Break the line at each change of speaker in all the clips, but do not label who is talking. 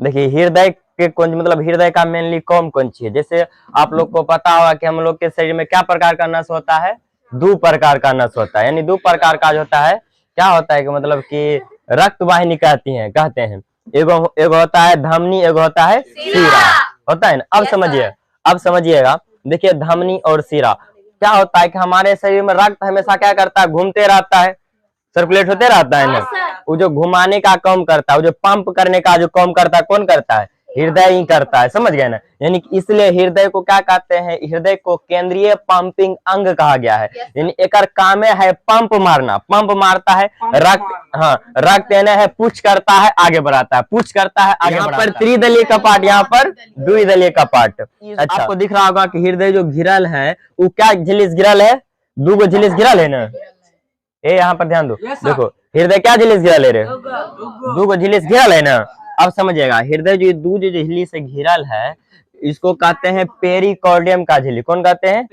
देखिए हृदय के कौन मतलब हृदय का मेनली कौन कौन सी है। जैसे आप लोग को पता होगा कि हम लोग के शरीर में क्या प्रकार का नस होता है, दो प्रकार का नस होता है। यानी दो प्रकार का जो होता है क्या होता है कि मतलब कि रक्त वाहिनी कहते हैं। एगो होता है धमनी, एगो होता है सीरा, होता है ना। अब समझिएगा। देखिए धमनी और सीरा क्या होता है कि हमारे शरीर में रक्त हमेशा क्या करता है, घूमते रहता है, सर्कुलेट होते रहता है ना। वो जो घुमाने का काम करता है, वो जो पंप करने का जो काम करता है, कौन करता है, हृदय ही करता है। समझ गए ना। यानी कि इसलिए हृदय को क्या कहते हैं, हृदय को केंद्रीय पंपिंग अंग कहा गया है। यानी एक काम है पंप मारना, पंप मारता है रक्त, हाँ रक्त यानी है पुश करता है आगे बढ़ाता है, पुश करता है आगे बढ़ाता है। त्रिदलीय कपाट, यहाँ पर द्विदलीय कपाट। अच्छा आपको दिख रहा होगा कि हृदय जो घिरल है वो क्या झिल्ली से घिरल है, दो गो झिल्ली से घिरल है ना। ए यहाँ पर ध्यान दो, देखो हृदय क्या झिल्ली से घिरल है रे, दो गो झिल्ली से घिरल है ना। अब समझिएगा हृदय जो दो जो झिल्ली से घिरल है इसको कहते हैं पेरिकार्डियम का झिल्ली। कौन कहते हैं,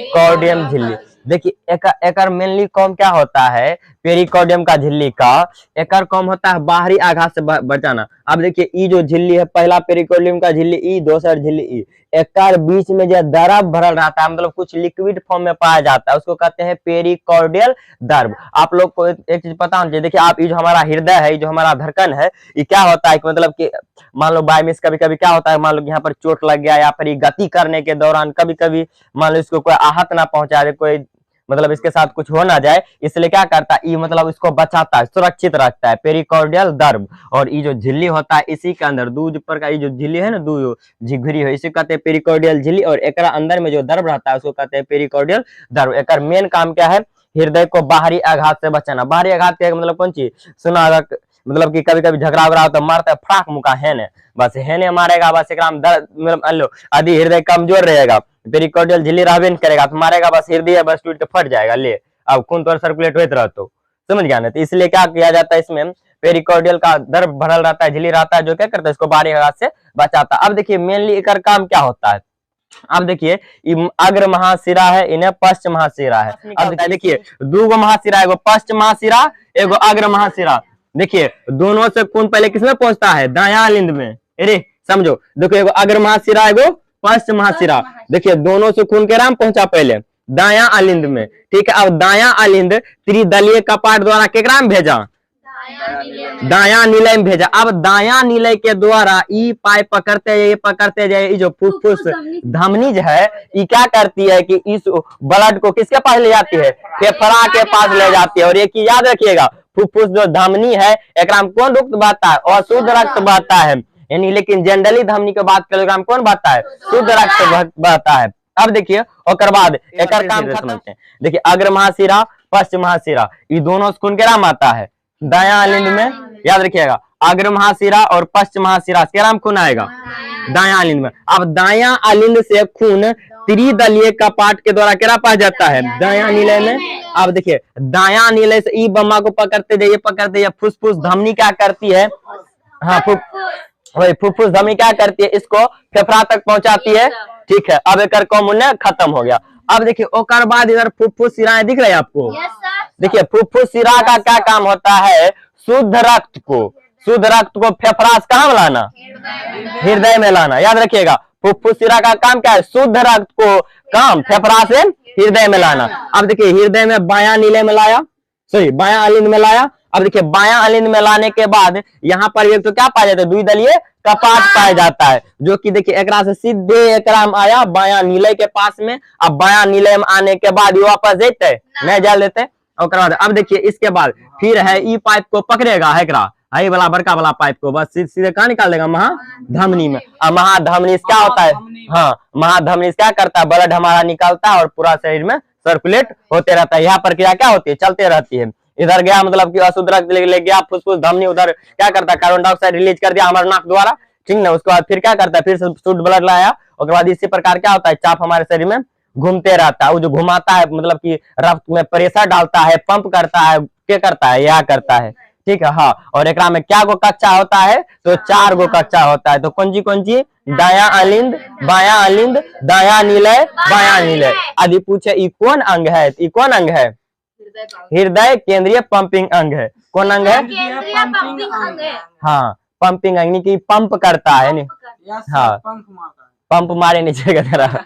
कार्डियम झिल्ली। देखिए एकर मेनली काम क्या होता है, पेरिकार्डियम का झिल्ली का एकर काम होता है बाहरी आघात से बचाना। अब देखिए ई जो झिल्ली है, पहला पेरिकार्डियम का झिल्ली ई, दूसरा झिल्ली ई, एकर बीच में जो द्रव भरल रहता है, मतलब कुछ लिक्विड फॉर्म में पाया जाता है, उसको कहते हैं पेरिकार्डियल द्रव। आप लोग को एक चीज पता होना चाहिए। देखिए आप ये जो हमारा हृदय है, ये जो हमारा धड़कन है, ये क्या होता है कि मतलब कि मान लो बाय मिस कभी कभी क्या होता है, मान लो यहाँ पर चोट लग गया या फिर गति करने के दौरान कभी कभी मान लो इसको कोई आहत ना पहुंचा दे, कोई मतलब इसके साथ कुछ हो ना जाए, इसलिए क्या करता है ये मतलब इसको बचाता है, सुरक्षित रखता है, पेरिकार्डियल द्रव। और ये जो झिल्ली होता है इसी के अंदर दो प्रकार, ये जो झिल्ली है ना, दो झिगुरी है, इसे कहते हैं पेरिकार्डियल झिल्ली। और एक अंदर में जो द्रव रहता है उसको कहते हैं पेरिकार्डियल द्रव। एक मेन काम क्या है, हृदय को बाहरी आघात से बचाना। बाहरी आघात के मतलब कौन चीज सुना, मतलब कि कभी कभी झगड़ा वगड़ा तो मारता है फटाक मुका है ने, बस है ने मारेगा, बस एक मतलब आदि हृदय कमजोर रहेगा, पेरिकार्डियल झिल्ली रहबे नहीं करेगा तो मारेगा, बस हृदय बस टूट के फट जाएगा। ले अब खून तो सर्कुलेट होते रहता हो, समझ गया ना। तो इसलिए क्या किया जाता है, इसमें पेरिकार्डियल का द्रव भरल रहता है, झिल्ली रहता है, जो क्या करता है इसको बाहरी आघात से बचाता है। अब देखिए मेनली एकर काम क्या होता है। अब देखिए अग्र महाशिरा है, इन्हें पश्च महाशिरा है। अब देखिए दो गो महाशिरा, एगो पश्च महाशिरा, एगो अग्र महाशिरा। देखिए दोनों से खून पहले किसमें पहुंचता है, दायां लिंद में। अरे समझो, देखो एगो अग्र महाशिरा, एगो पश्च महाशिरा। देखिए दोनों से खून के राम पहुंचा पहले दायां अलिंद में, ठीक है। अब दायां अलिंद त्रिदलीय कपाट द्वारा केकरा में भेजा, दायां नीलय में भेजा। अब दायां नीलय के द्वारा ई पाइप पकड़ते जाए, जो फुफ्फुस धमनी जो है ये क्या करती है कि इस ब्लड को किसके पास ले जाती है, फेफड़ा के पास ले जाती है। और एक याद रखिएगा, फुफ्फुस जो धमनी है एकरा में कौन रक्त बहता है, अशुद्ध रक्त बहता है। यानी लेकिन जनरली धमनी के बात करें कौन बहता है, शुद्ध रक्त बहता है। अब देखिए और बाद एकर काम समझते हैं। देखिए अग्र महाशिरा पश्चिम महाशिरा ये दोनों खून के राम आता है दायां अलिंद में, याद रखिएगा। अग्र महाशिरा और पश्चिम महाशिरा के राम खून आएगा दायां अलिंद में। अब दायां अलिंद से खून त्रिदलीय कपाट के द्वारा केरा पास जाता है, दायां नीलय में। अब देखिए दायां नीलय से ई बम्मा को पकड़ते जाइए, फुसफुस धमनी क्या करती है, हाँ वही फुफ्फुस धमनी क्या करती है, इसको फेफड़ा तक पहुंचाती है, ठीक है। अब एक कॉमन खत्म हो गया। अब देखिए ओकर बाद इधर फुफ्फुस सिराएं दिख रहे हैं आपको। देखिए फुफ्फुस सिरा का क्या काम होता है, शुद्ध रक्त को फेफड़ा से कहाँ लाना, हृदय में लाना। याद रखिएगा फुफ्फुस सिरा का काम क्या है, शुद्ध रक्त को काम फेफड़ा से हृदय में लाना। अब देखिए हृदय में बायां नीले में लाया, सॉरी बायां अलिंद में लाया। अब देखिए बायां अलिंद में लाने के बाद यहाँ पर एक तो क्या पाया जाता है, द्विदलीय कपाट पाया जाता है, जो कि देखिए एकरा से सीधे एकरा में आया बायां नीलय के पास में। अब बायां नीलय में आने के बाद वापस देते नहीं जा लेते। अब देखिए इसके बाद फिर है ई पाइप को पकड़ेगा है आई वाला बड़का वाला पाइप को बस सीधे कहाँ निकाल देगा, महाधमनी में। अब महाधमनी क्या होता है, हाँ महाधमनी क्या करता है, ब्लड हमारा निकालता है और पूरा शरीर में सर्कुलेट होते रहता है। यहाँ प्रक्रिया क्या होती है, चलते रहती है। इधर गया मतलब कि अशुद्ध रक्त ले गया फुसफुस धमनी, उधर क्या करता है कार्बन डाइऑक्साइड रिलीज कर दिया हमारे नाक द्वारा, ठीक ना। उसके बाद फिर क्या करता है, फिर शुद्ध ब्लड लाया। उसके बाद इसी प्रकार क्या होता है, चाप हमारे शरीर में घूमते रहता है, वो जो घुमाता है मतलब कि रक्त में प्रेशर डालता है, पंप करता है, क्या करता है, यह करता है, ठीक है। हाँ और एकरा में क्या गो कक्षा होता है, तो 4 गो कक्षा होता है। तो कौन सी दायां अलिंद, बायां अलिंद, दायां नीलय, बायां नीलय। यदि पूछे ई कौन अंग है, ई कौन अंग है, हृदय केंद्रीय पंपिंग अंग है। कौन अंग है,
केंद्रीय पंपिंग अंग है।
हाँ पंपिंग यानी कि पंप करता है यानी हाँ
पंप मारता है।
पंप मारे नीचे की तरह।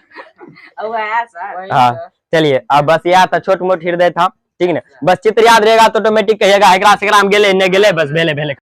हाँ चलिए अब बस यह था छोट मोट हृदय था, ठीक है ना। बस चित्र याद रहेगा तो ऑटोमेटिक कहिएगा एकरा से गेले न गेले बस भेले भेले।